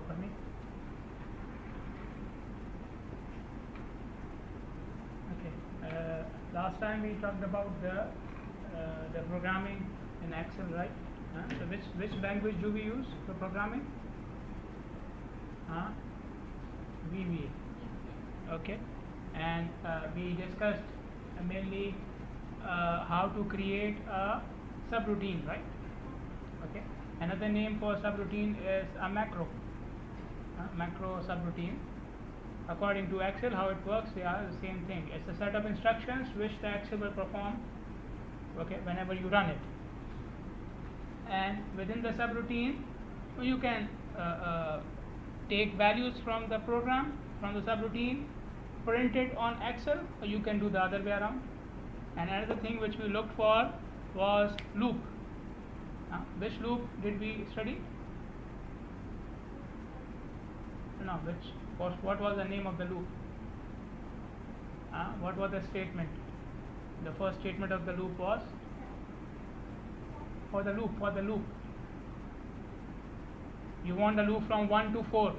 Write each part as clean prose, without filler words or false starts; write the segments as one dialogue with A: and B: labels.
A: for me. Okay. Last time we talked about the programming in Excel, right? So which language do we use for programming? VBA. Okay. And we discussed mainly how to create a subroutine, right? Okay. Another name for subroutine is a macro subroutine. According to Excel, how it works, they are the same thing. It's a set of instructions which the Excel will perform, okay, whenever you run it. And within the subroutine, you can take values from the program, from the subroutine, print it on Excel, or you can do the other way around. And another thing which we looked for was loop. Which loop did we study? No, what was the name of the loop? What was the statement? The first statement of the loop was for the loop. You want the loop from 1 to 4.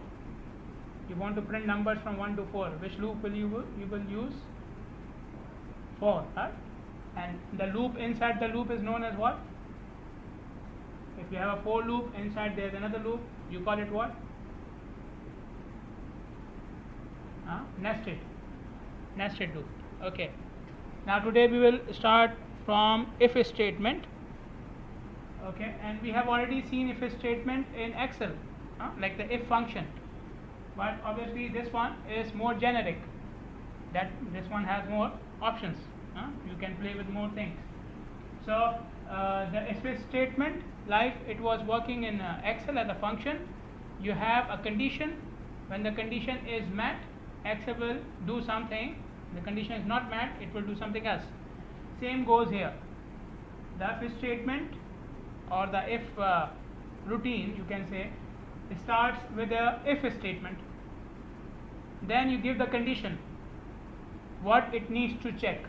A: You want to print numbers from 1 to 4. Which loop will you will use? For, right? And the loop inside the loop is known as what? If you have a for loop, inside there is another loop, you call it what? Nested loop. Okay. Now today we will start from if statement. Okay, and we have already seen if statement in Excel, like the if function. But obviously this one is more generic. That this one has more options. You can play with more things. So the if statement, like it was working in Excel as a function, you have a condition. When the condition is met, Excel will do something. The condition is not met, it will do something else. Same goes here. The if statement or the if routine, you can say, it starts with the if statement. Then you give the condition, what it needs to check.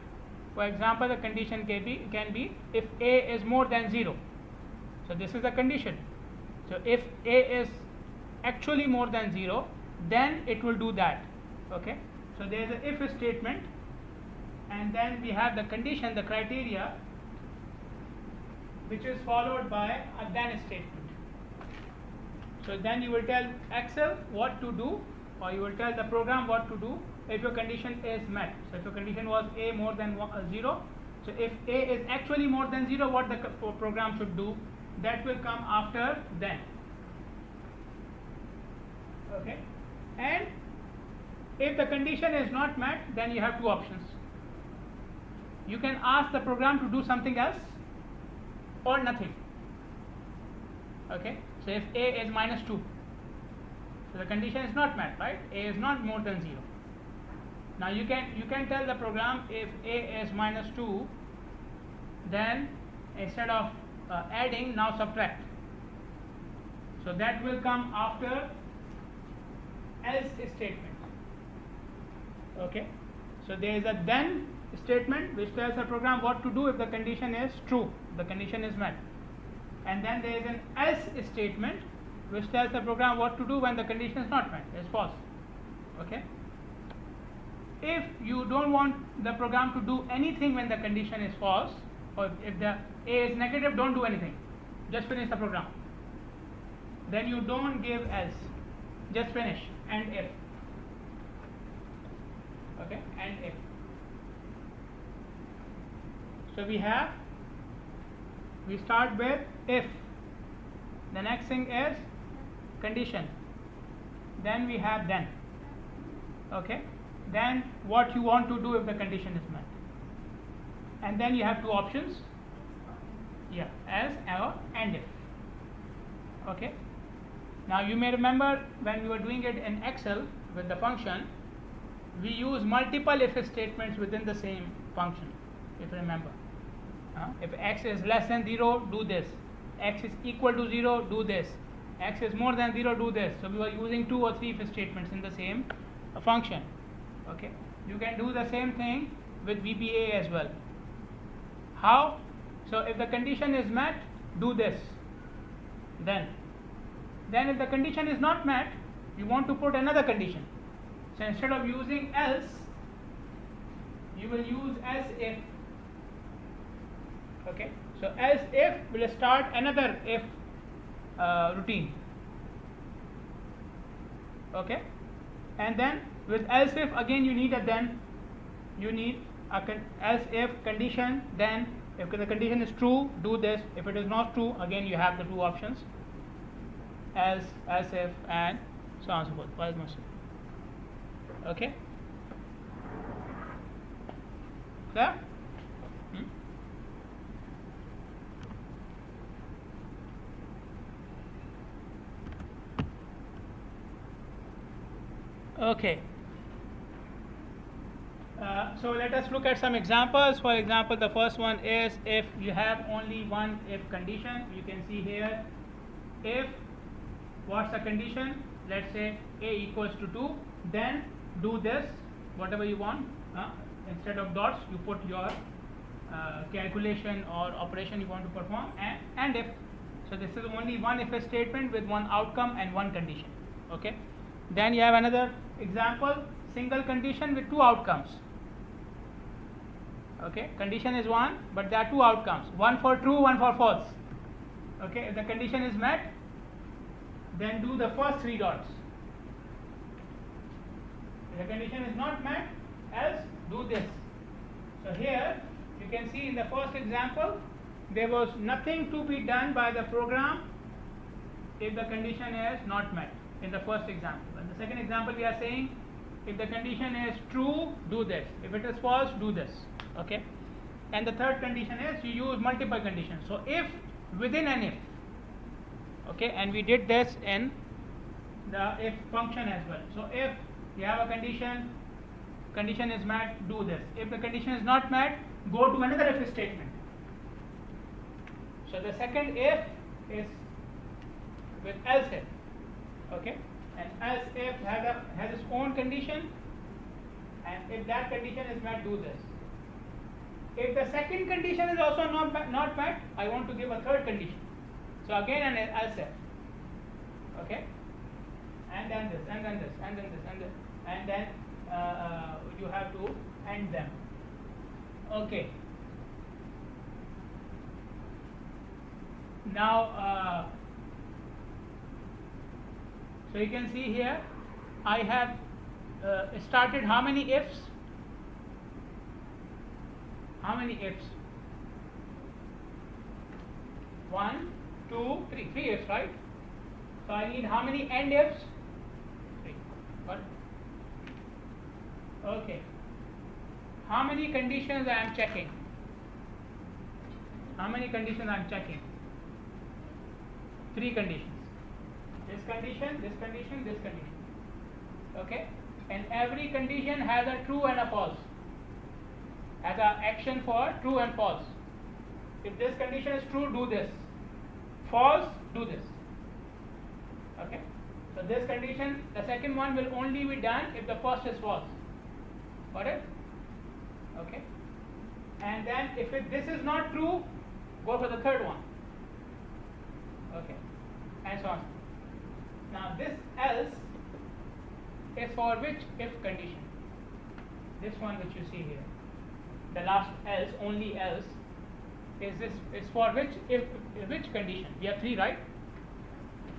A: For example, the condition can be if A is more than 0. So this is the condition. So if A is actually more than 0, then it will do that. Okay. So there is a if statement, and then we have the condition, the criteria, which is followed by a then statement. So then you will tell Excel what to do, or you will tell the program what to do if your condition is met. So if your condition was A more than 0, so if A is actually more than 0, what the program should do, that will come after then. Okay. And if the condition is not met, then you have two options. You can ask the program to do something else or nothing. Okay. So if A is -2, so the condition is not met, right? A is not more than 0. Now you can tell the program if A is -2, then instead of adding, now subtract. So that will come after else statement. Okay. So there is a then statement which tells the program what to do if the condition is true, the condition is met. And then there is an else statement which tells the program what to do when the condition is not met, is false. Okay. If you don't want the program to do anything when the condition is false, or if the A is negative, don't do anything, just finish the program. Then you don't give else, just finish and if. Okay, and if. So we start with if. The next thing is condition. Then we have then. Okay. Then what you want to do if the condition is met. And then you have two options. Yeah, as or and if. Okay. Now you may remember when we were doing it in Excel with the function, we use multiple if statements within the same function, if you remember. If x is less than 0, do this. X is equal to 0, do this. X is more than 0, do this. So we were using 2 or 3 if statements in the same function. Okay. You can do the same thing with VBA as well. How? So if the condition is met, do this. Then if the condition is not met, you want to put another condition. So instead of using else, you will use as if. Okay, so as if will start another if routine. Okay, and then with else if again you need a then, you need a else if condition. Then if the condition is true, do this. If it is not true, again you have the two options, else if, and so on and so forth. Okay, clear? Okay, so let us look at some examples. For example, the first one is if you have only one if condition. You can see here, if what's the condition? Let's say a equals to 2, then do this, whatever you want. Instead of dots, you put your calculation or operation you want to perform, and if. So this is only one if statement with one outcome and one condition. Okay, then you have another example, single condition with two outcomes. Okay, condition is one, but there are two outcomes, one for true, one for false. Okay, if the condition is met, then do the first three dots. If the condition is not met, else do this. So here you can see in the first example, there was nothing to be done by the program if the condition is not met in the first example. In the second example, we are saying if the condition is true, do this. If it is false, do this. Okay, and the third condition is you use multiple conditions. So if within an if. Okay, and we did this in the if function as well. So if you have a condition is met, do this. If the condition is not met, go to another if statement. So the second if is with else if. Okay, and else if has its own condition, and if that condition is met, do this. If the second condition is also not met, I want to give a third condition. So again an else if. Okay, and then this, and then this, and then this, and this, and then you have to end them. Okay. Now, so you can see here, I have started how many ifs? How many ifs? 1, 2, 3. 3 ifs, right? So I need how many end ifs? 3. What? Okay. How many conditions I am checking? How many conditions I am checking? 3 conditions. This condition, this condition, this condition. Okay, and every condition has a true and a false. Has a action for true and false. If this condition is true, do this. False, do this. Okay, so this condition, the second one will only be done if the first is false. Got it? Okay, and then if this is not true, go for the third one. Okay, and so on. Now this else is for which if condition? This one which you see here, the last else, only else, is for which condition? We have 3, right?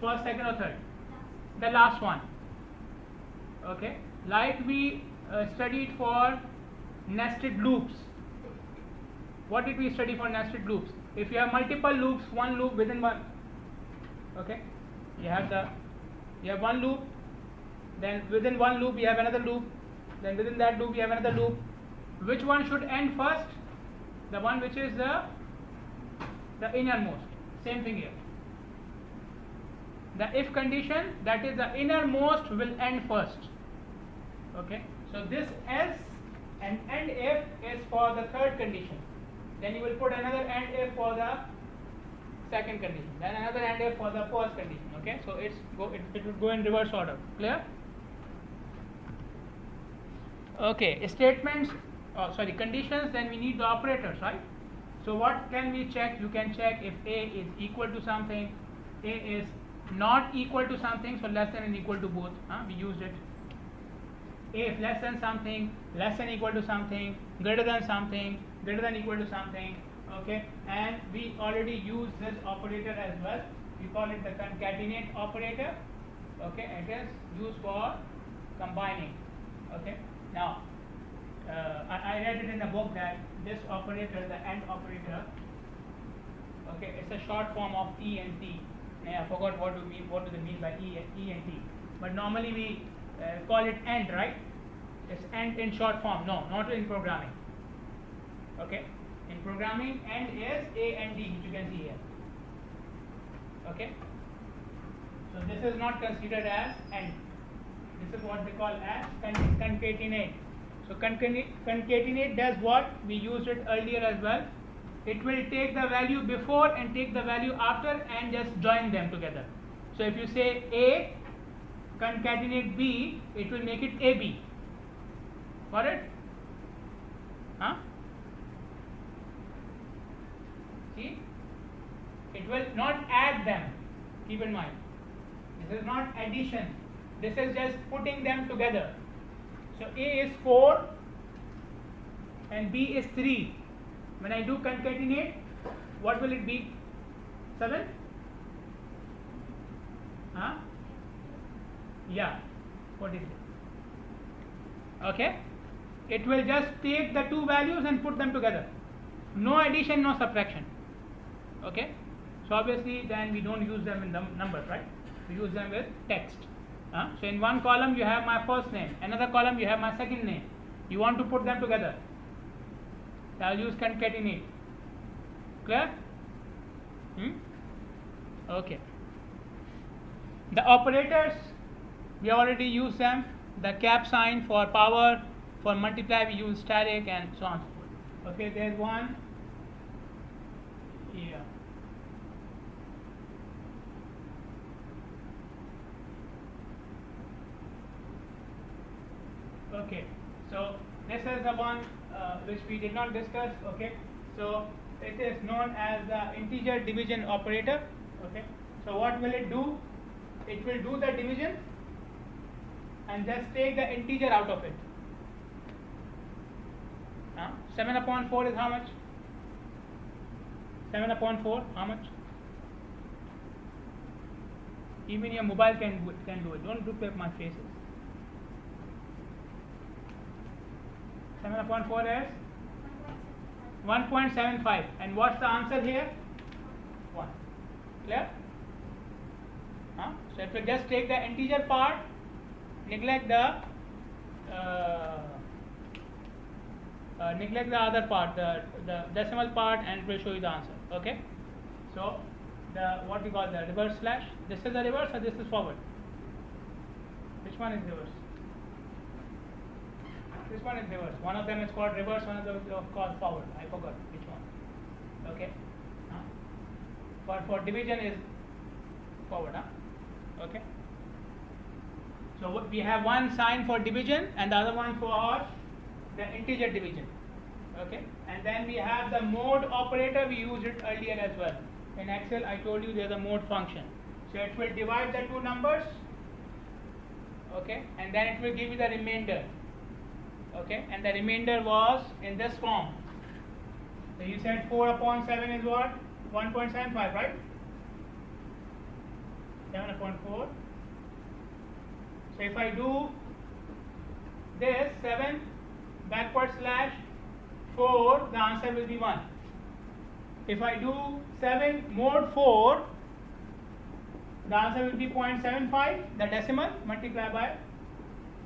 A: First, second, or third? The last one. Okay, like we studied for nested loops. What did we study for nested loops? If you have multiple loops, one loop within one. Okay, you have one loop, then within one loop you have another loop, then within that loop you have another loop. Which one should end first? The one which is the innermost. Same thing here. The if condition, that is the innermost, will end first. Okay, so this else and end if is for the third condition. Then you will put another end if for the second condition, then another end if for the first condition. Okay, so it will go in reverse order. Clear? Okay, statements, conditions, then we need the operators, right? So what can we check? You can check if A is equal to something, A is not equal to something, so less than and equal to both, we used it. If less than something, less than equal to something, greater than something, greater than equal to something, okay, and we already use this operator as well. We call it the concatenate operator, okay. It is used for combining, okay. Now I read it in a book that this operator, the AND operator, okay, it's a short form of E and T. I forgot what do they mean by E and T, but normally we call it AND, right? It's AND in short form. No, not in programming. Okay, in programming AND is A and D, which you can see here. Okay, so this is not considered as AND. This is what they call as concatenate. So concatenate does what? We used it earlier as well. It will take the value before and take the value after and just join them together. So if you say A concatenate B, it will make it AB. Got it? Huh? See? It will not add them. Keep in mind. This is not addition. This is just putting them together. So A is 4 and B is 3. When I do concatenate, what will it be? 7? Huh? Yeah. What is it? Okay. It will just take the two values and put them together. No addition, no subtraction. Okay. So obviously then we don't use them in the numbers, right? We use them with text. So in one column you have my first name, another column you have my second name. You want to put them together. I'll use concatenate. Clear? Okay. The operators, we already use them. The cap sign for power, for multiply we use static, and so on and so forth. Okay, there's one here. Okay, so this is the one which we did not discuss. Okay, so it is known as the integer division operator. Okay, so what will it do? It will do the division and just take the integer out of it. 7 upon 4 is how much? 7 upon 4, how much? Even your mobile can do it. Don't look at my faces. 7 upon 4 is 1.75. And what's the answer here? 1. Clear? So if we just take the integer part, neglect the other part, the decimal part, and it will show you the answer. Okay. So the what we call the reverse slash. This is the reverse or this is forward? Which one is reverse? This one is reverse. One of them is called reverse, one of them is called forward. I forgot which one. Okay. For division is forward. Okay. So we have one sign for division and the other one for the integer division. Okay. And then we have the mode operator. We used it earlier as well. In Excel, I told you there's a mode function. So it will divide the two numbers. Okay. And then it will give you the remainder. Okay, and the remainder was in this form. So you said 4 upon 7 is what? 1.75, right? 7 upon 4. So if I do this 7 backward slash 4, the answer will be 1. If I do 7 mod 4, the answer will be 0.75, the decimal multiplied by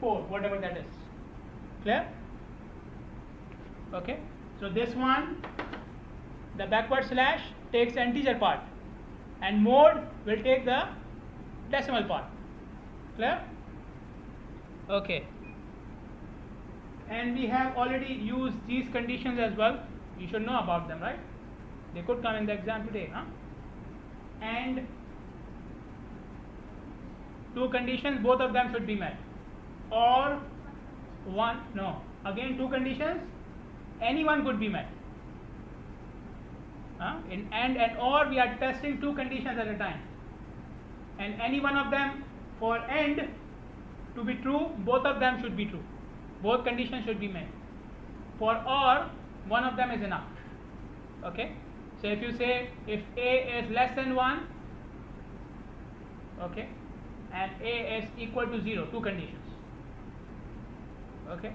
A: 4, whatever that is. Clear? Okay. So this one, the backward slash takes the integer part and mode will take the decimal part. Clear? Okay. And we have already used these conditions as well. You should know about them, right? They could come in the exam today. And two conditions, both of them should be met. Or one, no, again two conditions, any one could be met. In and or we are testing two conditions at a time. and any one of them for AND to be true, both of them should be true, both conditions should be met. For OR, one of them is enough. Okay, so if you say if A is less than 1, okay, and A is equal to 0, two conditions. Okay,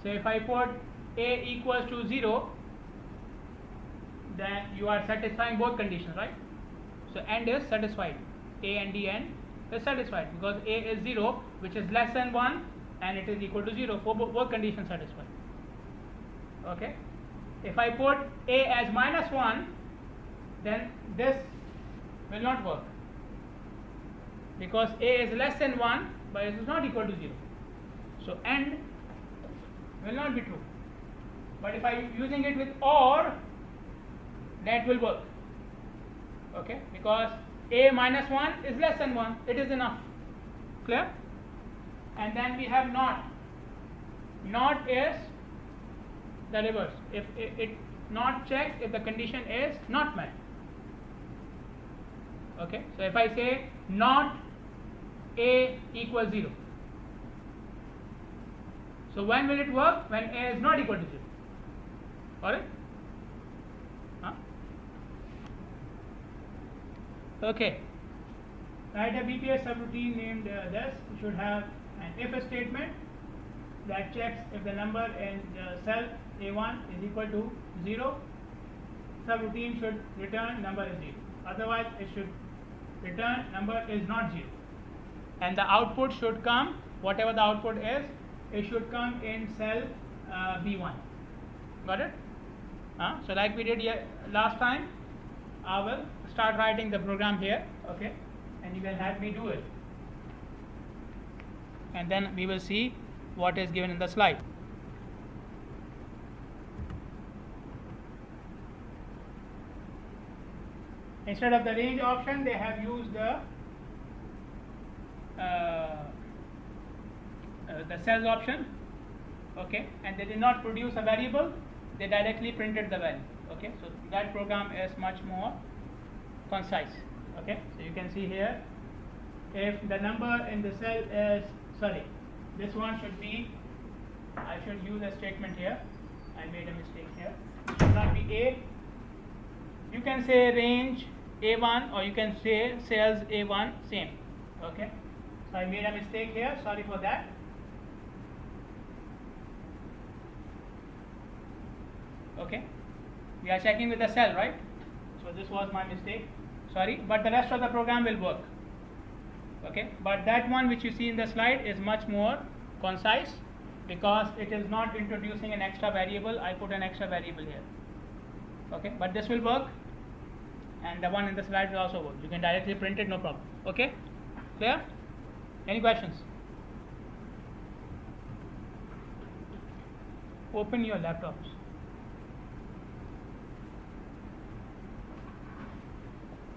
A: so if I put A equals to 0, then you are satisfying both conditions, right? So AND is satisfied, A and D AND is satisfied because A is 0, which is less than 1, and it is equal to 0, for both conditions satisfied. Okay, if I put A as minus 1, then this will not work because A is less than 1 but it is not equal to 0, so AND will not be true. But if I am using it with OR, that will work. Okay, because A minus 1 is less than 1, it is enough. Clear? And then we have NOT. NOT is the reverse. If it NOT checks if the condition is not met. Okay, so if I say NOT A equals 0, so when will it work? When A is not equal to 0. Alright? Okay, write a VBA subroutine named this. You should have an if statement that checks if the number in the cell A1 is equal to 0. Subroutine should return number is 0. Otherwise, it should return number is not 0. And the output should come, whatever the output is, it should come in cell B1. Got it? So like we did last time, I will start writing the program here, okay, and you can help me do it, and then we will see what is given in the slide. Instead of the range option, they have used the cells option, okay, and they did not produce a variable, they directly printed the value. Okay, so that program is much more concise. Okay, so you can see here, if the number in the cell is, sorry, this one should be, I should use a statement here, I made a mistake here, it should not be A, you can say range A1 or you can say cells A1 same. Okay, so I made a mistake here, sorry for that. Okay, we are checking with the cell, right? So this was my mistake, sorry, but the rest of the program will work. Okay, but that one which you see in the slide is much more concise because it is not introducing an extra variable. I put an extra variable here. Okay, but this will work, and the one in the slide will also work. You can directly print it, no problem. Okay, clear? Any questions? Open your laptops.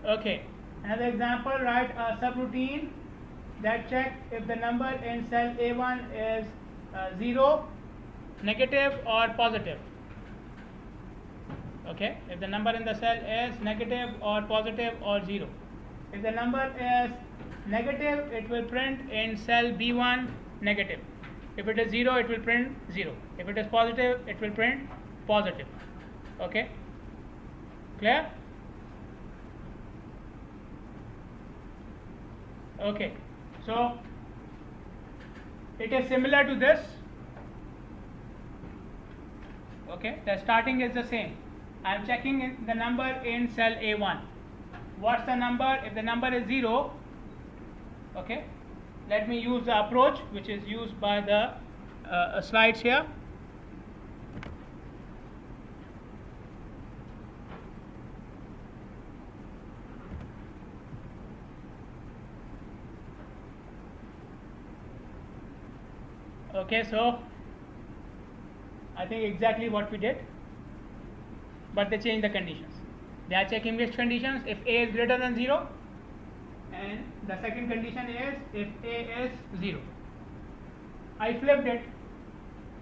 A: Okay, another example, write a subroutine that checks if the number in cell A1 is 0, negative or positive. Okay, if the number in the cell is negative or positive or 0. If the number is negative, it will print in cell B1 negative. If it is 0, it will print 0. If it is positive, it will print positive. Okay, clear? Okay, so it is similar to this. Okay, the starting is the same. I am checking the number in cell A1. What's the number? If the number is 0, okay, let me use the approach which is used by the slides here. Okay, so I think exactly what we did, but they changed the conditions. They are checking which conditions? If A is greater than 0, and the second condition is if A is 0. I flipped it.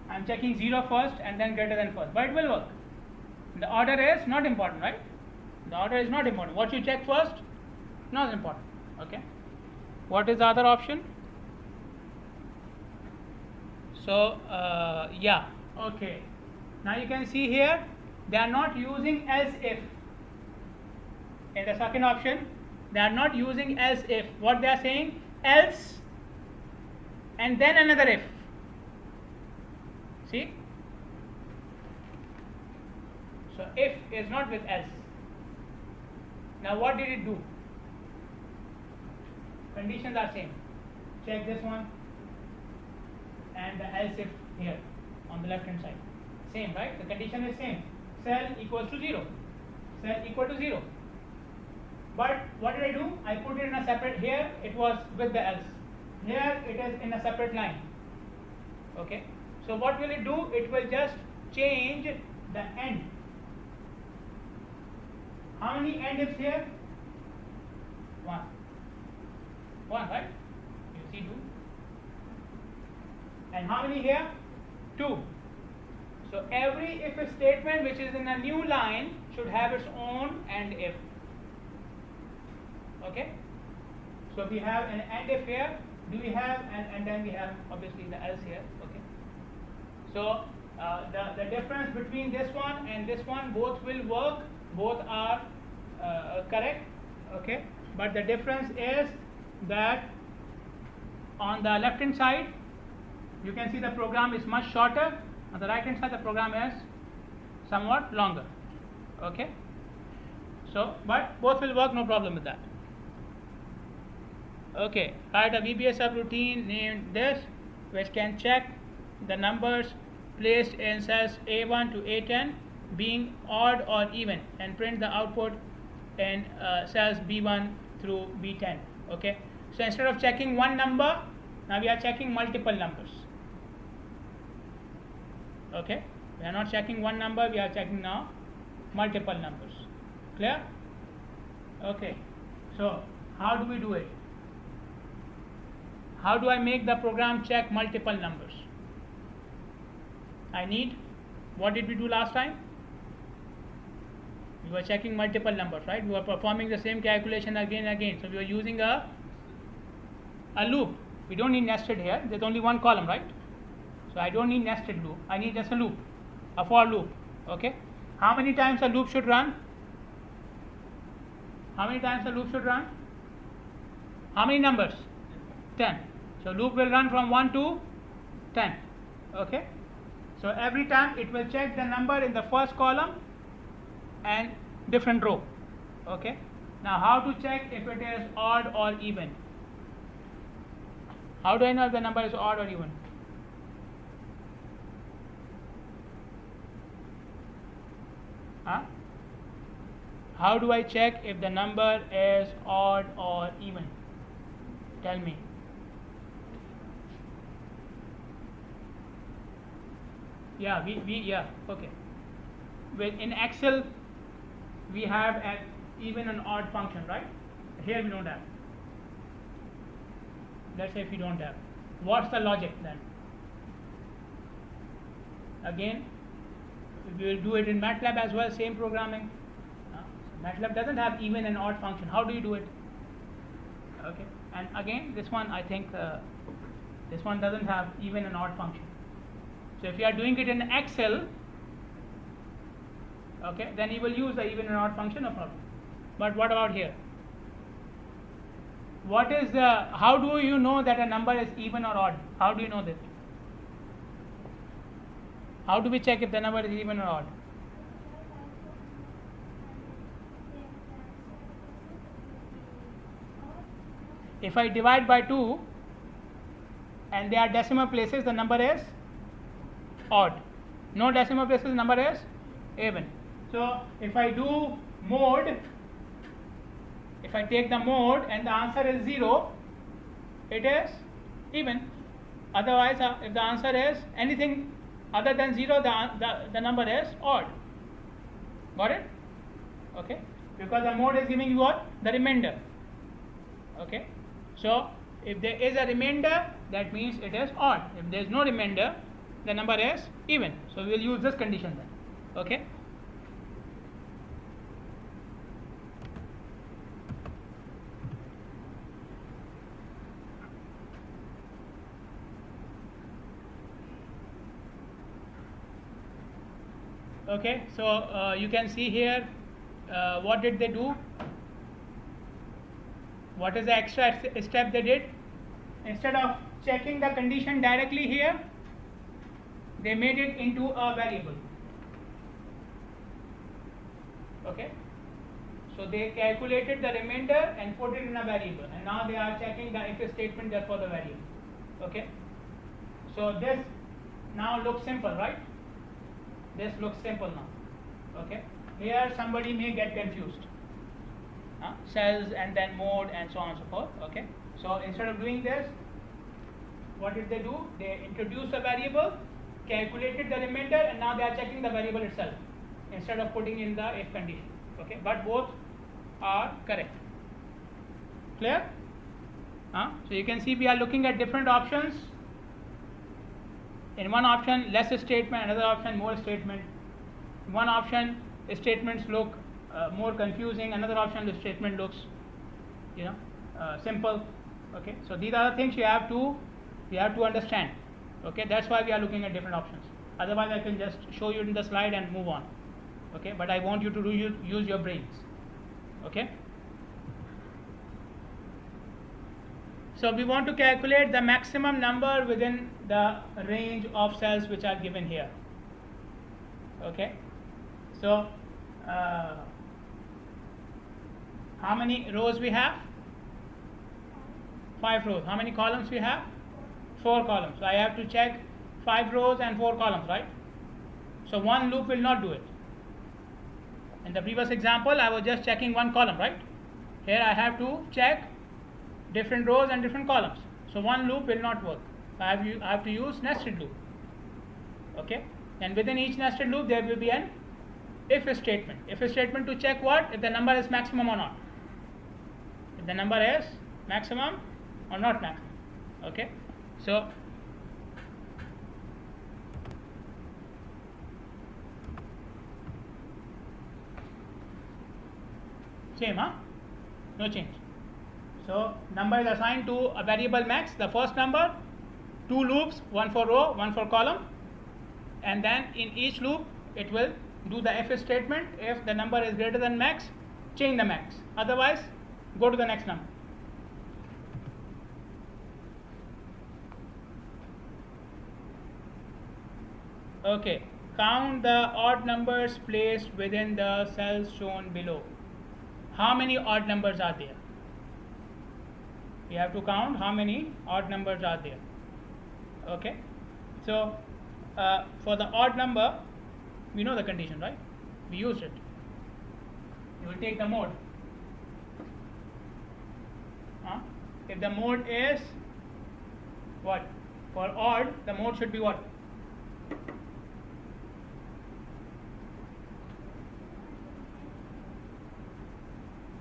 A: I am checking 0 first and then greater than first, but it will work. The order is not important, right? The order is not important. What you check first, not important. Okay. What is the other option? So yeah, okay. Now you can see here they are not using as if. In the second option, they are not using as if. What they are saying, else and then another if. See? So if is not with else. Now what did it do? Conditions are same. Check this one and the else if here on the left hand side. Same, right? The condition is same. Cell equals to 0. Cell equal to 0. But what did I do? I put it in a separate, here it was with the else. Here it is in a separate line. Okay. So what will it do? It will just change the end. How many end ifs here? 1. 1, right? You see 2. And how many here? 2. So every if statement which is in a new line should have its own and if. Okay. So we have an and if here. Do we have and then we have obviously the else here. Okay. So the difference between this one and this one, both will work. Both are correct. Okay. But the difference is that on the left hand side you can see the program is much shorter. On the right hand side the program is somewhat longer. Okay. So but both will work, no problem with that. Okay, write a VBA subroutine named this, which can check the numbers placed in cells A1 to A10 being odd or even, and print the output in cells B1 through B10. Okay, so instead of checking one number, now we are checking multiple numbers. Okay, we are not checking one number, we are checking now multiple numbers. Clear? Okay, so how do we do it? How do I make the program check multiple numbers? I need, what did we do last time? We were checking multiple numbers, right? We were performing the same calculation again and again. So we were using a loop. We don't need nested here. There's only one column, right? So I don't need nested loop. I need just a loop, a for loop. Okay. How many times a loop should run? How many times a loop should run? How many numbers? 10. So loop will run from 1 to 10. Okay. So every time it will check the number in the first column and different row. Okay. Now how to check if it is odd or even? How do I know if the number is odd or even? Huh? How do I check if the number is odd or even? Tell me. Yeah, yeah, okay. In Excel we have an even and odd function, right? Here we don't have. Let's say if we don't have. What's the logic then? Again, we will do it in MATLAB as well, same programming. MATLAB doesn't have even and odd function. How do you do it? Okay, and again this one I think this one doesn't have even and odd function. So if you are doing it in Excel, okay, then you will use the even and odd function, no problem. But what about here? What is the, how do you know that a number is even or odd? How do you know that? How do we check if the number is even or odd? If I divide by 2 and they are decimal places, the number is odd. No decimal places, the number is even. So if I do mode, if I take the mode and the answer is 0, it is even. Otherwise, if the answer is anything other than 0, the number is odd. Got it? Okay. Because the mode is giving you what? The remainder. Okay. So if there is a remainder, that means it is odd. If there is no remainder, the number is even. So we will use this condition then. Okay. Okay, so you can see here what did they do, what is the extra step they did. Instead of checking the condition directly here, they made it into a variable. Okay, so they calculated the remainder and put it in a variable, and now they are checking the if statement there for the variable. Okay, so this now looks simple, right? This looks simple now. Okay, here somebody may get confused, cells and then mode and so on and so forth. Okay, so instead of doing this, what did they do? They introduced a variable, calculated the remainder, and now they are checking the variable itself instead of putting in the if condition. Okay, but both are correct. Clear? So you can see we are looking at different options. In one option, less statement; another option, more statement. In one option, statements look more confusing; another option, the statement looks, simple. Okay, so these are the things you have to understand. Okay, that's why we are looking at different options. Otherwise, I can just show you in the slide and move on. Okay, but I want you to use your brains. Okay. So we want to calculate the maximum number within the range of cells which are given here. Okay, so how many rows we have? 5 rows. How many columns we have? 4 columns. So I have to check 5 rows and 4 columns, right? So one loop will not do it. In the previous example, I was just checking one column, right? Here I have to check different rows and different columns. So one loop will not work. I have to use nested loop. Okay, and within each nested loop there will be an if statement. If statement to check what? If the number is maximum or not. If the number is maximum or not maximum. Okay, so same, no change. So number is assigned to a variable max, the first number, 2 loops, one for row, one for column, and then in each loop it will do the if statement. If the number is greater than max, change the max, otherwise go to the next number. Okay, count the odd numbers placed within the cells shown below. How many odd numbers are there? We have to count how many odd numbers are there. Okay, so for the odd number, we know the condition, right? We used it. You will take the mode. If the mode is what? For odd, the mode should be what?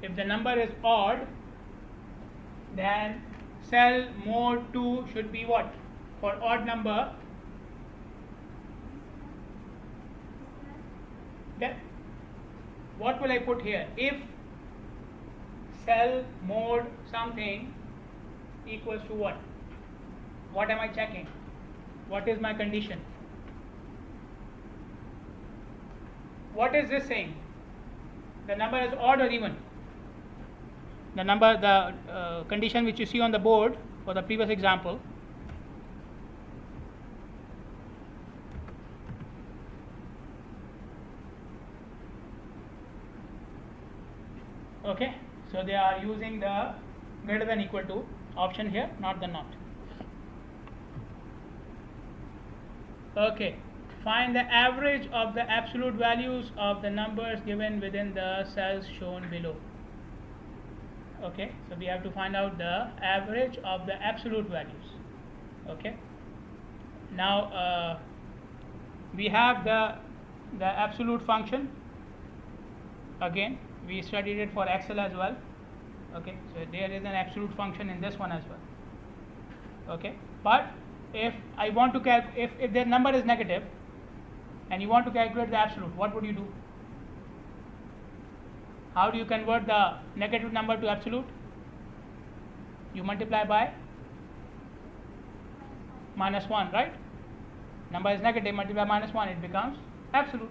A: If the number is odd, then cell mode 2 should be what? For odd number, then what will I put here? If cell mode something equals to what? What am I checking? What is my condition? What is this saying? The number is odd or even? The number, the condition which you see on the board for the previous example. Okay, so they are using the greater than equal to option here, not the not. Okay, find the average of the absolute values of the numbers given within the cells shown below. Okay, so we have to find out the average of the absolute values. Okay, now we have the absolute function. Again, we studied it for Excel as well. Okay, so there is an absolute function in this one as well. Okay, but if I want to if the number is negative and you want to calculate the absolute, what would you do? How do you convert the negative number to absolute? You multiply by -1, right? Number is negative, multiply by -1, it becomes absolute.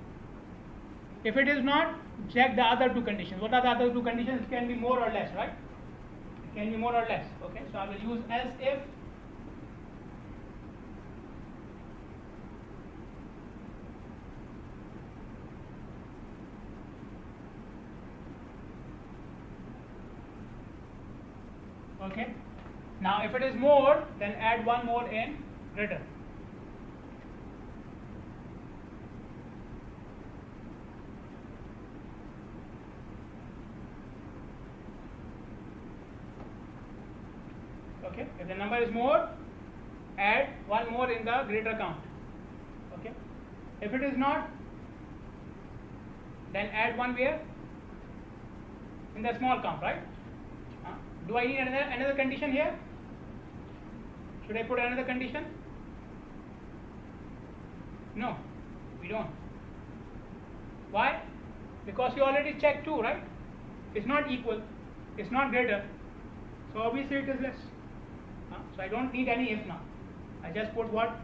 A: If it is not, check the other two conditions. What are the other two conditions? It can be more or less, right? It can be more or less. Okay, so I will use else if. Okay, now if it is more, then add one more in greater. Okay, if the number is more, add one more in the greater count. Okay, if it is not, then add one where? In the small count, right? Do I need another condition here? Should I put another condition? No, we don't. Why? Because you already checked 2, right? It's not equal, it's not greater, so obviously it is less. So I don't need any if now. I just put what?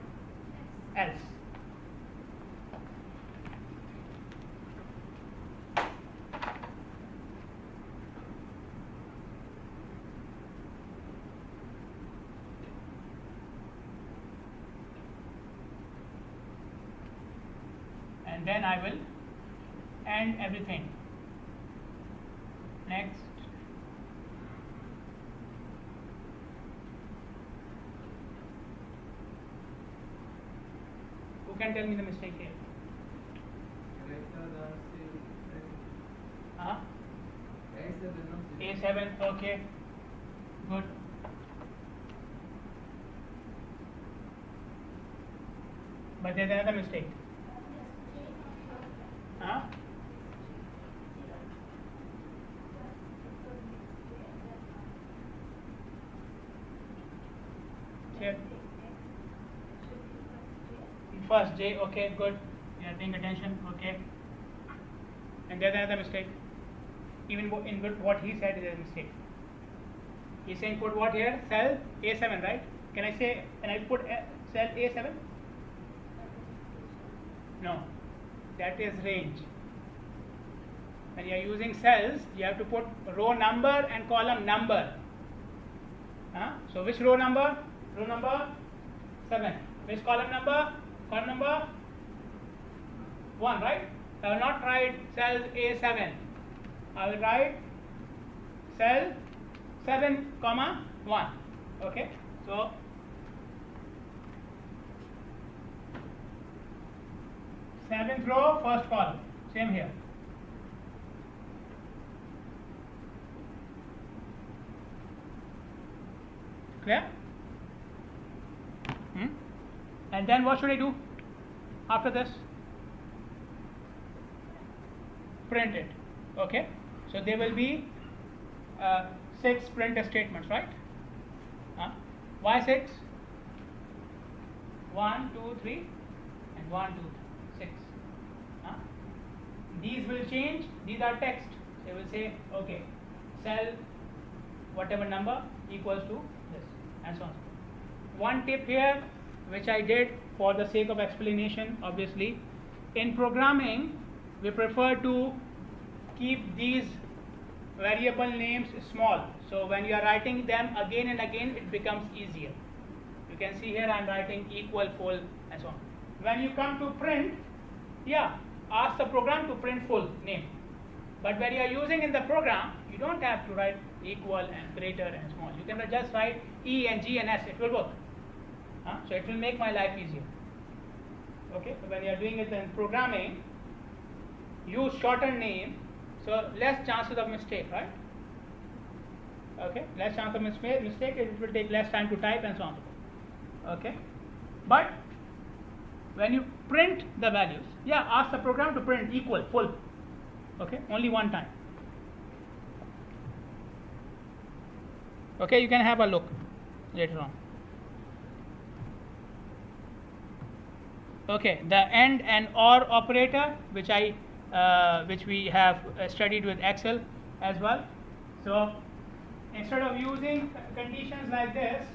A: Else. And then I will end everything. Next. Who can tell me the mistake here? A7, okay, good. But there's another mistake. Here. First J, okay, good. You are paying attention, okay. And there's another mistake. Even in what he said is a mistake. He's saying put what here? Cell A7, right? Can I put cell A7? No, that is range. When you are using cells, you have to put row number and column number. So which row number? Row number 7. Which column number? Column number 1, right? I will not write cell A7. I will write cell 7, 1. Okay, so seventh row, first column. Same here. Clear? And then what should I do after this? Print it. Okay, so there will be 6 print statements, right? Why 6? 1, 2, 3, and 1, 2, 6. These will change. These are text. They will say, okay, cell whatever number equals to this, and so on. One tip here, which I did for the sake of explanation, obviously, in programming, we prefer to keep these variable names small. So when you are writing them again and again, it becomes easier. You can see here I am writing equal, full, and so on. When you come to print, ask the program to print full name. But when you are using in the program, you don't have to write equal and greater and small. You can just write E and G and S. It will work. So it will make my life easier. Okay, so when you are doing it in programming, use shorter name, so less chances of mistake, right? Okay, less chance of mistake, it will take less time to type and so on. Okay, but when you print the values, ask the program to print equal, full. Okay, only one time. Okay, you can have a look later on. Okay, the AND and OR operator, which we have studied with Excel as well. So instead of using conditions like this,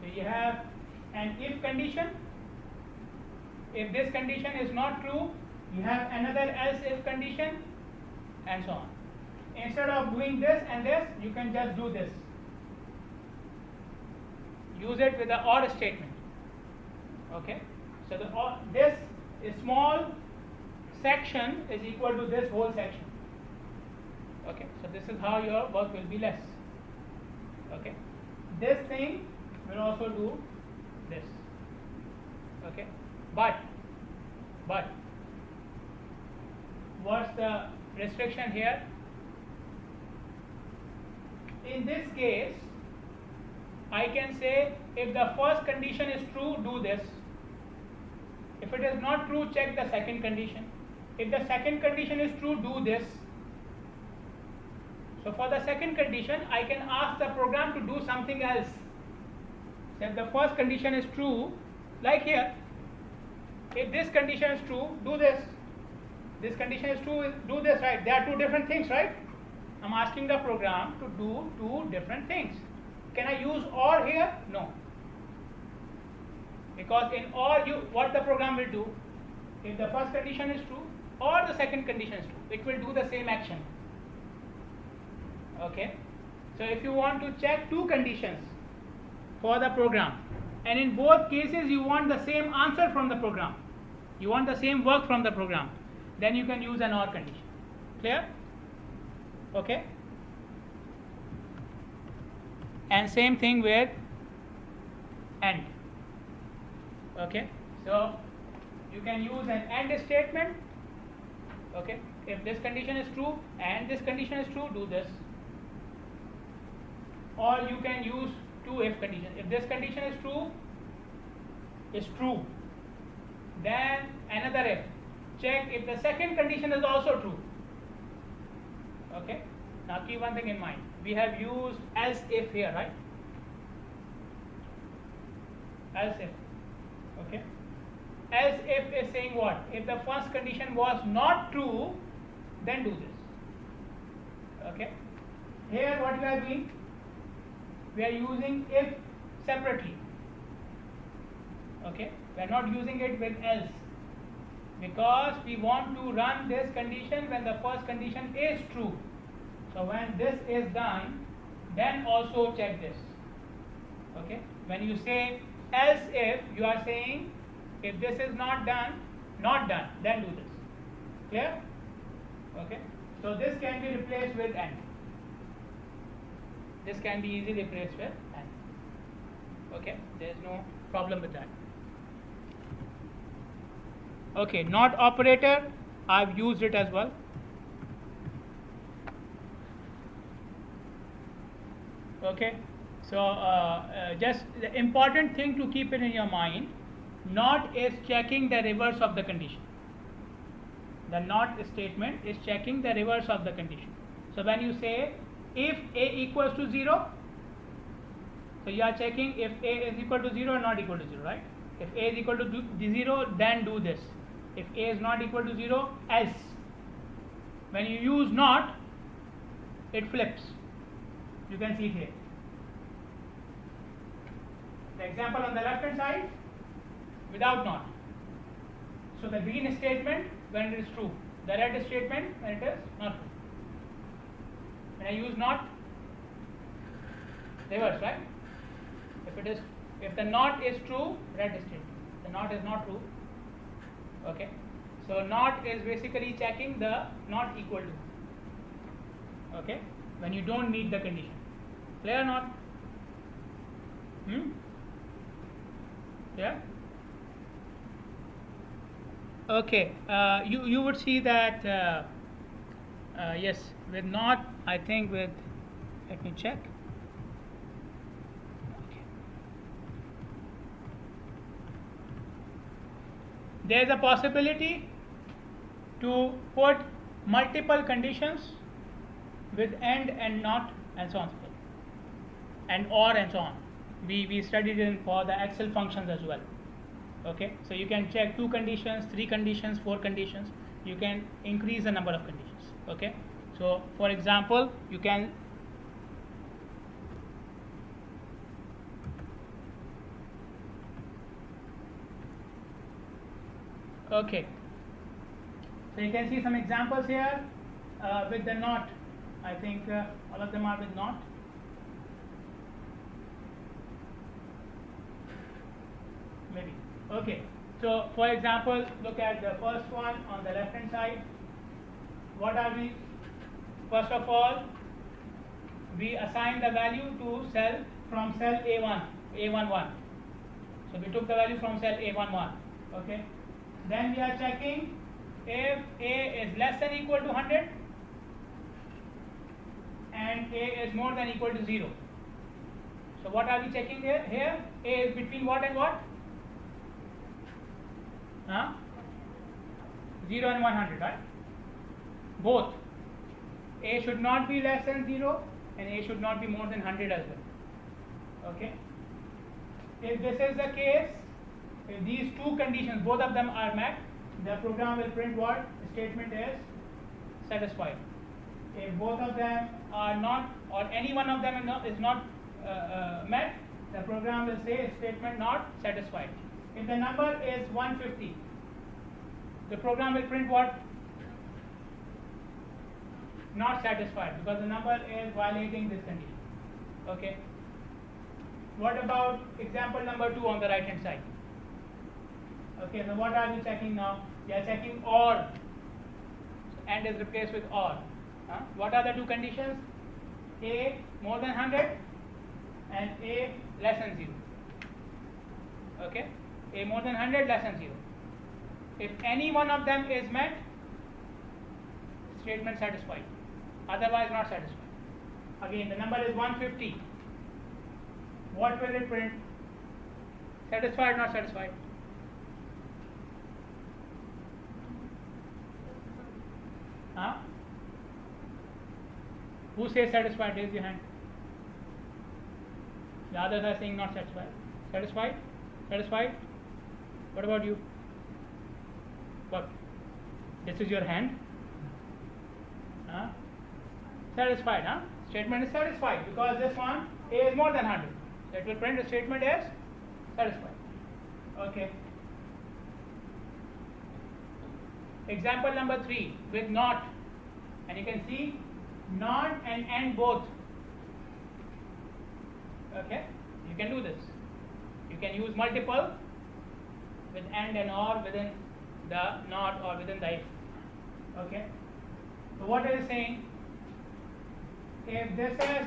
A: so you have an if condition. If this condition is not true, you have another else if condition, and so on. Instead of doing this and this, you can just do this. Use it with the OR statement. Okay, so the OR, this small section is equal to this whole section. Okay, so this is how your work will be less. Okay, this thing will also do this. Okay, but what's the restriction here? In this case, I can say if the first condition is true, do this. If it is not true, check the second condition. If the second condition is true, do this. So for the second condition, I can ask the program to do something else. So if the first condition is true, like here, if this condition is true, do this. This condition is true, do this, right? They are two different things, right? I'm asking the program to do two different things. Can I use OR here? No. Because in OR, what the program will do, if the first condition is true or the second condition is true, it will do the same action. Okay. So if you want to check two conditions for the program, and in both cases you want the same answer from the program, you want the same work from the program, then you can use an OR condition. Clear? Okay. And same thing with AND. Okay, so you can use an AND statement. Okay, if this condition is true and this condition is true, do this. Or you can use two if conditions. If this condition is true, then another if. Check if the second condition is also true. Okay, now keep one thing in mind. We have used else if here, right? Else if. Okay, else if is saying what? If the first condition was not true, then do this. Okay, here what we are doing, we are using if separately. Okay, we are not using it with else, because we want to run this condition when the first condition is true. So when this is done, then also check this. Okay, when you say else if, you are saying if this is not done, then do this. Clear? Okay, so this can be replaced with AND. This can be easily replaced with AND. Okay, there is no problem with that. Okay, not operator, I've used it as well. Okay, so just the important thing to keep it in your mind, not is checking the reverse of the condition. The not statement is checking the reverse of the condition. So when you say if a equals to 0, so you are checking if a is equal to 0 or not equal to 0, right? If a is equal to 0, then do this. If a is not equal to 0, else. When you use not, it flips. You can see it here. The example on the left hand side, without not. So the green statement when it is true, the red statement when it is not true. When I use not, reverse, right? If the not is true, red statement. The not is not true. Okay, so not is basically checking the not equal to. Okay, when you don't meet the condition. Clear or not? Yeah. Okay, you would see that yes, with not, I think with, let me check. Okay. There is a possibility to put multiple conditions with and not and so on, and or and so on. We studied it for the Excel functions as well. Okay, so you can check 2 conditions, 3 conditions, 4 conditions. You can increase the number of conditions. Okay, so for example, you can okay, So you can see some examples here with the not. I think all of them are with not. Maybe. Okay. So for example, look at the first one on the left hand side. What are we? First of all, we assign the value to cell from cell A11. So we took the value from cell A11. Okay. Then we are checking if A is less than or equal to 100 and A is more than or equal to 0. So what are we checking here? Here A is between what and what? 0 and 100, right? Both. A should not be less than 0 and A should not be more than 100 as well. Okay. If this is the case, if these two conditions, both of them are met, the program will print what? The statement is satisfied. If both of them are not, or any one of them is not met, the program will say statement not satisfied. If the number is 150, the program will print what? Not satisfied, because the number is violating this condition. Okay. What about example number 2 on the right hand side? Okay, so what are we checking now? We are checking OR. So AND is replaced with OR. What are the two conditions? A more than 100 and A less than 0. Okay, A more than 100, less than 0. If any one of them is met, statement satisfied. Otherwise not satisfied. Again, the number is 150. What will it print? Satisfied, not satisfied? Who says satisfied? Raise your hand. The others are saying not satisfied. Satisfied? Satisfied? What about you? What? This is your hand? Satisfied, Statement is satisfied because this one A is more than 100. So it will print the statement as satisfied. Okay. Example number 3 with not, and you can see not and AND both. Okay, you can do this. You can use multiple with AND and OR within the not or within the if. Okay. So what it is saying? If this is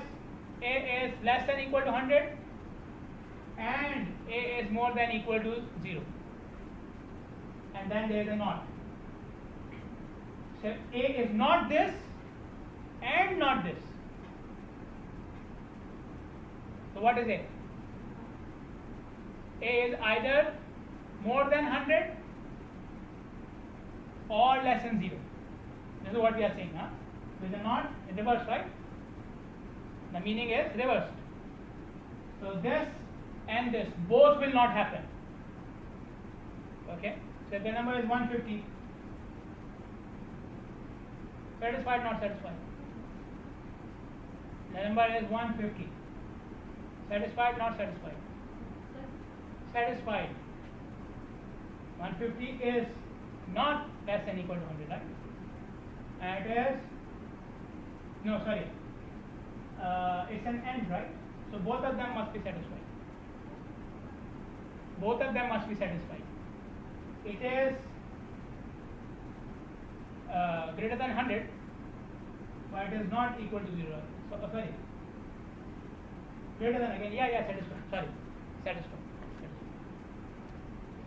A: A is less than or equal to 100 and A is more than or equal to 0, and then there is a not. So A is not this and not this. So what is A? A is either more than 100 or less than 0. This is what we are saying, with a not in reverse, right? The meaning is reversed. So this and this both will not happen. Okay. So if the number is 150, satisfied, not satisfied? The number is 150. Satisfied, not satisfied? Satisfied. 150 is not less than or equal to 100, right? And it is, no, sorry, it's an AND, right? So both of them must be satisfied. Both of them must be satisfied. It is greater than 100, but it is not equal to 0. So, sorry, greater than, again, satisfied. Sorry, satisfied.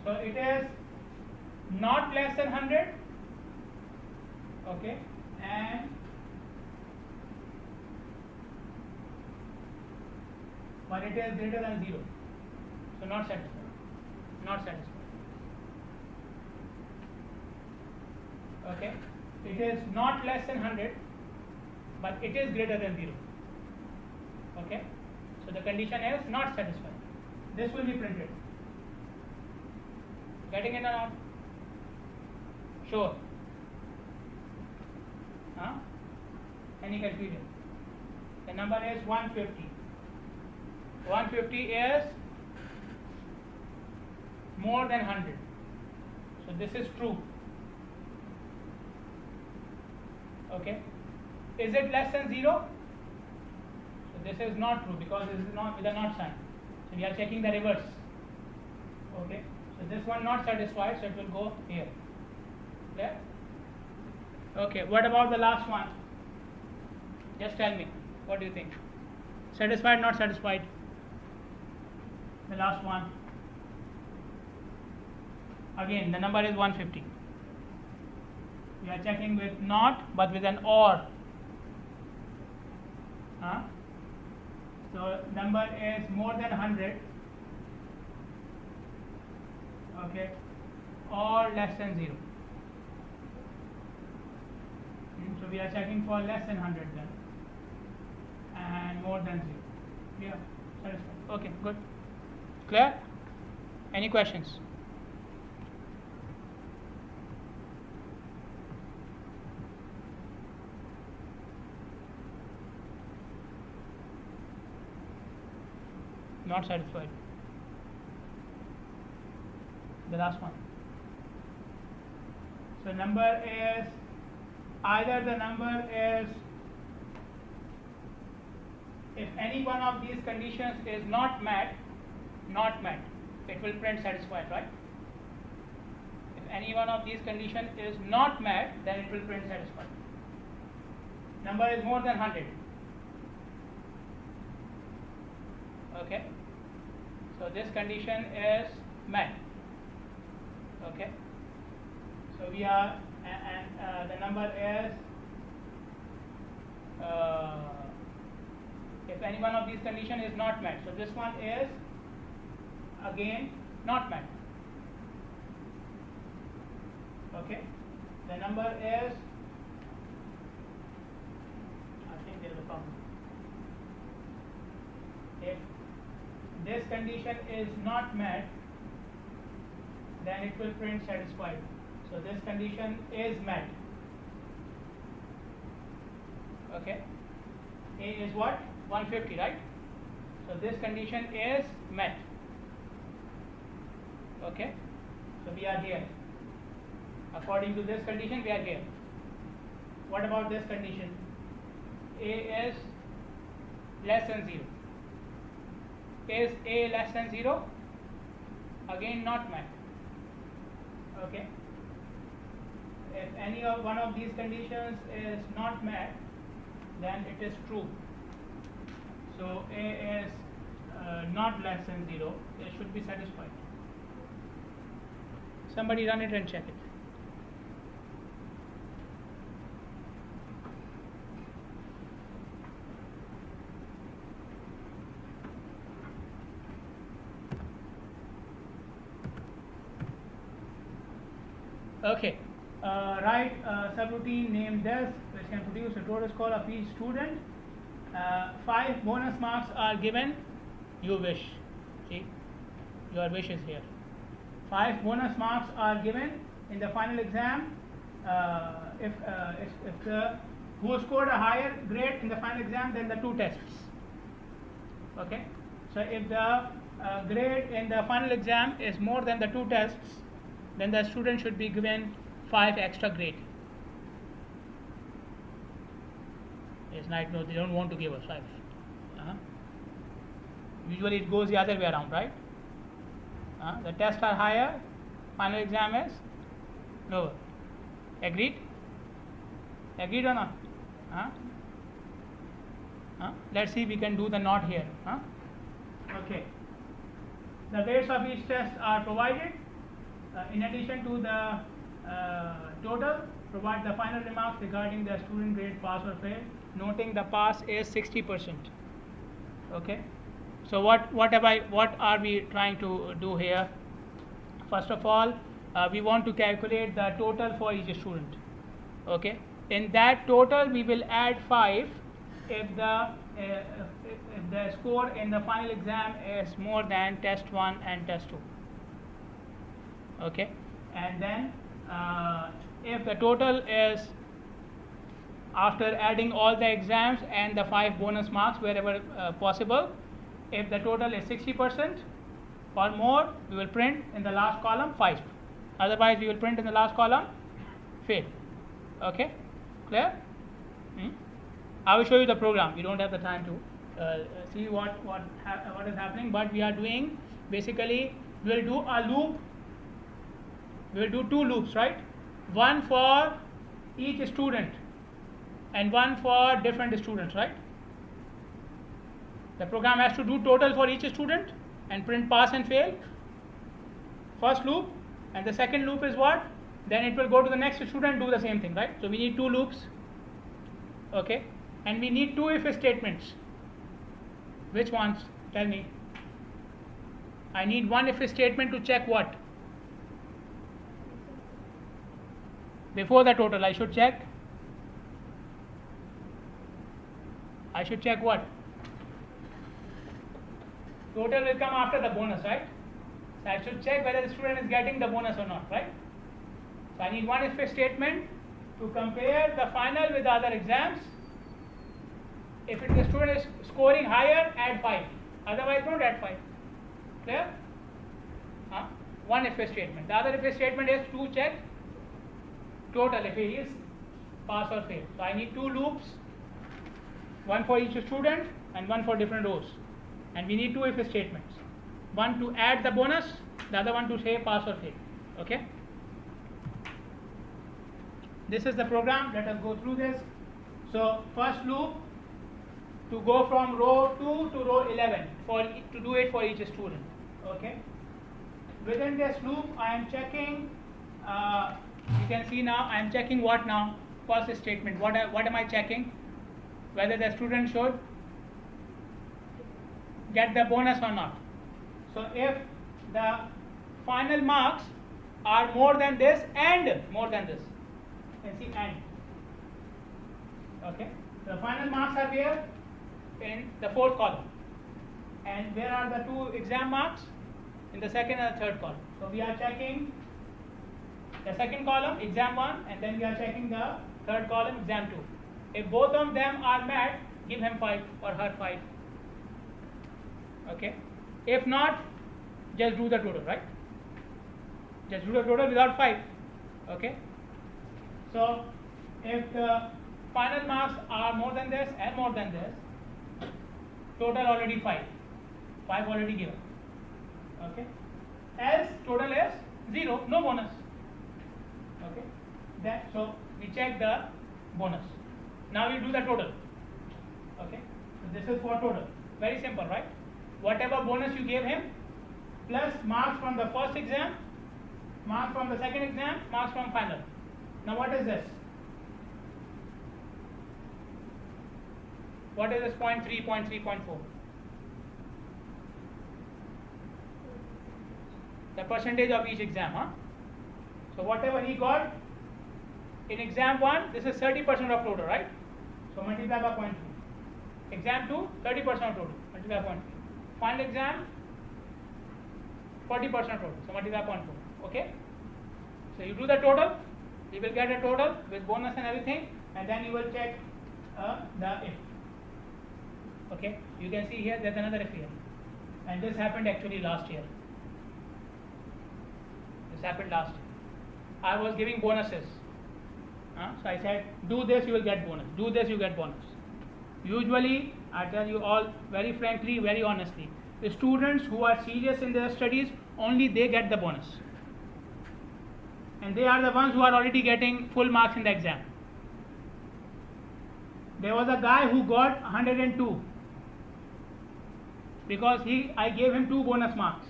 A: So it is not less than 100, okay, and but it is greater than 0. So not satisfied. Not satisfied. Okay, it is not less than 100, but it is greater than 0. Okay, so the condition is not satisfied. This will be printed. Getting it or not? Sure. Any confusion? The number is 150. 150 is more than 100. So this is true. Okay, is it less than 0? So this is not true because this is not with a not sign. So we are checking the reverse. Okay, so this one not satisfied, so it will go here. Clear? Okay, what about the last one? Just tell me, what do you think? Satisfied, not satisfied? The last one. Again, the number is 150. We are checking with not, but with an or. So number is more than 100. Okay, or less than 0. So we are checking for less than 100 then, and more than 0. Yeah, satisfied. Okay, good. Clear? Any questions? Not satisfied. The last one. So number is either the number is, if any one of these conditions is not met, it will print satisfied, right? If any one of these conditions is not met, then it will print satisfied. Number is more than 100. Okay, so this condition is met. Okay, so we are, and the number is, if any one of these conditions is not met, so this one is again not met. Okay, the number is, I think there is a problem. If this condition is not met, then it will print satisfied. So this condition is met. Okay, A is what? 150, right? So this condition is met. Okay, so we are here. According to this condition, we are here. What about this condition? A is less than 0. Is A less than 0? Again not met. Okay, if any of one of these conditions is not met, then it is true. So A is not less than 0, it should be satisfied. Somebody run it and check it. Okay, write a subroutine named this, which can produce a total score of each student. 5 bonus marks are given. You wish. See, your wish is here. 5 bonus marks are given in the final exam if the who scored a higher grade in the final exam than the 2 tests. Okay, so if the grade in the final exam is more than the 2 tests, then the student should be given 5 extra grade. Yes, no, they don't want to give us 5. Usually it goes the other way around, right? The tests are higher, final exam is lower. Agreed? Agreed or not? Let's see, we can do the not here. Okay. The grades of each test are provided. In addition to the total, provide the final remarks regarding the student grade pass or fail, noting the pass is 60%. Okay, so what are we trying to do here? First of all, we want to calculate the total for each student. Okay, in that total we will add 5 if the score in the final exam is more than test 1 and test 2. Okay, and then if the total is, after adding all the exams and the 5 bonus marks wherever possible, if the total is 60% or more, we will print in the last column 5. Otherwise we will print in the last column fail. Okay, clear? I will show you the program. We don't have the time to see what is happening, but we are doing basically we will do a loop. We will do two loops, right? One for each student and one for different students, right? The program has to do total for each student and print pass and fail. First loop, and the second loop is what? Then it will go to the next student and do the same thing, right? So we need two loops, okay? And we need two if statements. Which ones? Tell me. I need one if statement to check what? Before the total, I should check. I should check what? Total will come after the bonus, right? So I should check whether the student is getting the bonus or not, right? So I need one if statement to compare the final with the other exams. If the student is scoring higher, add 5. Otherwise, don't add 5. Clear? One if statement. The other if statement is to check total if he is pass or fail. So I need two loops, one for each student and one for different rows. And we need two if statements. One to add the bonus, the other one to say pass or fail. Okay? This is the program. Let us go through this. So first loop, to go from row 2 to row 11 to do it for each student. Okay? Within this loop, I am checking. You can see now I am checking what now? First statement. What am I checking? Whether the student should get the bonus or not. So if the final marks are more than this and more than this, you can see and. Okay. The final marks are there in the fourth column, and where are the two exam marks? In the second and the third column. So we are checking the second column, exam 1, and then we are checking the third column, exam 2. If both of them are met, give him 5 or her 5. Okay. If not, just do the total, right? Just do the total without 5. Okay. So if the final marks are more than this and more than this, total already 5. 5 already given. Okay. Else total is 0, no bonus. Okay. Then so we check the bonus. Now we do the total. Okay. So this is for total. Very simple, right? Whatever bonus you gave him, plus marks from the first exam, marks from the second exam, marks from final. Now what is this? What is this 0.3, 0.3, 0.4? The percentage of each exam, huh? So whatever he got in exam 1, this is 30% of total, right? So multiply by 0.3. Exam 2, 30% of total, multiply by 0.3. Final exam, 40% of total, so multiply by 0.4. Okay? So you do the total, you will get a total with bonus and everything, and then you will check the if. Okay? You can see here there's another if here, and this happened actually last year. This happened last year. I was giving bonuses. So I said, do this, you will get bonus. Do this, you get bonus. Usually, I tell you all very frankly, very honestly, the students who are serious in their studies, only they get the bonus. And they are the ones who are already getting full marks in the exam. There was a guy who got 102 because I gave him 2 bonus marks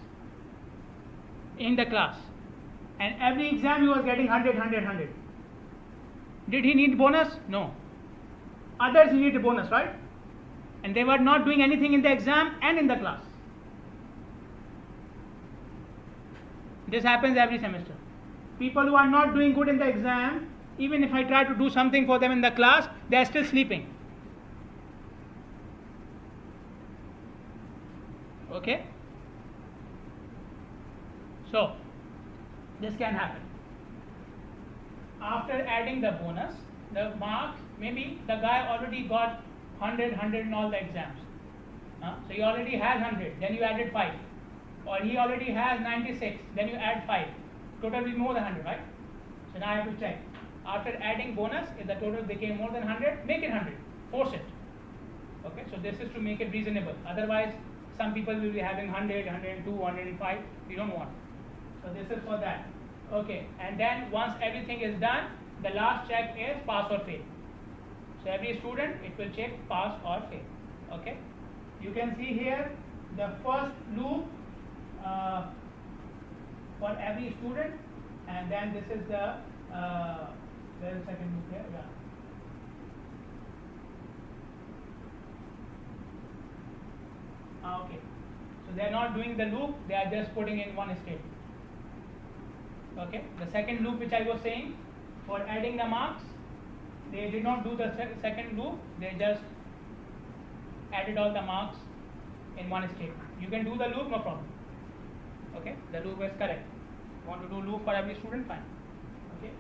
A: in the class. And every exam he was getting 100, 100, 100. Did he need bonus? No. Others needed bonus, right? And they were not doing anything in the exam and in the class. This happens every semester. People who are not doing good in the exam, even if I try to do something for them in the class, they are still sleeping. Okay? So, this can happen. After adding the bonus, the marks, maybe the guy already got 100, 100 in all the exams. So he already has 100, then you added 5. Or he already has 96, then you add 5. Total will be more than 100, right? So now I have to check. After adding bonus, if the total became more than 100, make it 100. force it. Okay, so this is to make it reasonable. Otherwise, some people will be having 100, 102, 105. We don't want. So this is for that. Okay, and then once everything is done, the last check is pass or fail. So every student, it will check pass or fail. Okay, you can see here the first loop for every student, and then this is the there is second loop here. Yeah. Okay, so they are not doing the loop, they are just putting in one statement. Okay, the second loop which I was saying, for adding the marks, they did not do the second loop, they just added all the marks in one statement. You can do the loop, no problem. Okay, the loop is correct. Want to do loop for every student, fine. Okay.